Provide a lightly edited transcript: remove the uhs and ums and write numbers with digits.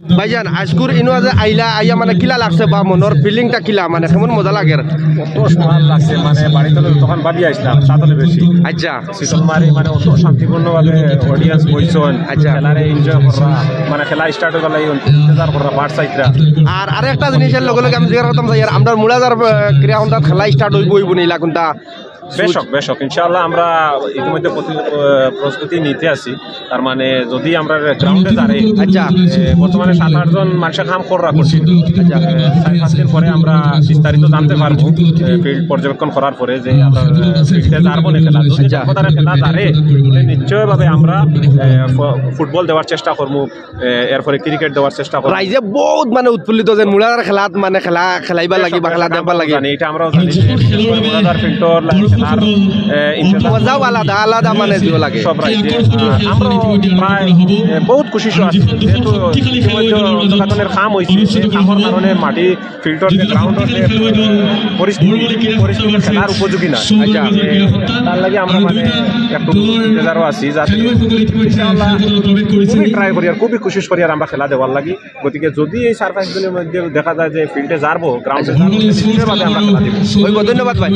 ভাইজান আজকুর ইনো যে আইলা আইয়া মানে কিলা লাগছে বা মনের ফিলিংটা কিলা মানে কেমন মজা লাগে কত ভাল লাগছে মানে বাড়িতে তখন ভাবি আসলাম সাতলে বেশি আচ্ছা শীতলমারি মানে অত শান্তিপূর্ণভাবে অডিয়েন্স বইছেন আচ্ছা খেলারে এনজয় করা মানে খেলা স্টার্ট হয়ে গেল ইন্তজার করা বাট সাইডরা আর আরেকটা জিনিসের লগে লগে আমি জিজ্ঞাসা করতাম যে আমরা মুলাদার ক্রিয়া হন্দার খেলা স্টার্ট হইব নিলা কোনটা বেশক ইনশাআল্লাহ আমরা ইতিমধ্যে প্রস্তুতি নিতে আছি তার মানে যদি আমরা গ্রাউন্ডে যাই আচ্ছা বর্তমানে 7-8 জন মানুষের কাম করা করছি আচ্ছা 4-5 দিন পরে আমরা বিস্তারিত জানতে পারবো ফিল্ড পর্যবেক্ষণ করার পরে যে আমরা ফিল্ডে যাবো না খেলা যদি খেলা যারে নিশ্চয়ভাবে আমরা ফুটবল দেওয়ার চেষ্টা করবো এরপরে ক্রিকেট দেওয়ার চেষ্টা করবো রাইজে বহুত মানে উৎফুল্লিত যে মুলাদার খেলাত মানে খেলা খেলাইবার লাগি বা খেলা দেখবার লাগে এটা আমরাও জানি মুলাদার ফিল্ডর মজাও আলাদা আলাদা মানে দিও লাগে সব রাইজে আমরা প্রায় বহুত খুশি আছি যেহেতু ইতিমধ্যে কাম হয়েছে সেই কামের কারণে মাটি ফিল্ডর যে গ্রাউন্ডর যে পরিস্থিতি খেলার উপযোগী না আচ্ছা তার লাগে আমরা মানে একটু ইন্তজারও আছি যাতে খুবই ট্রাই করি আর খুবই খুশি করি আর আমরা খেলা দেওয়ার লাগি গতিকে যদি এই 4-5 দিনের মধ্যে দেখা যায় যে ফিল্ডে যাবো গ্রাউন্ডে যাবো আমরা খেলা দিব। ধন্যবাদ ভাই।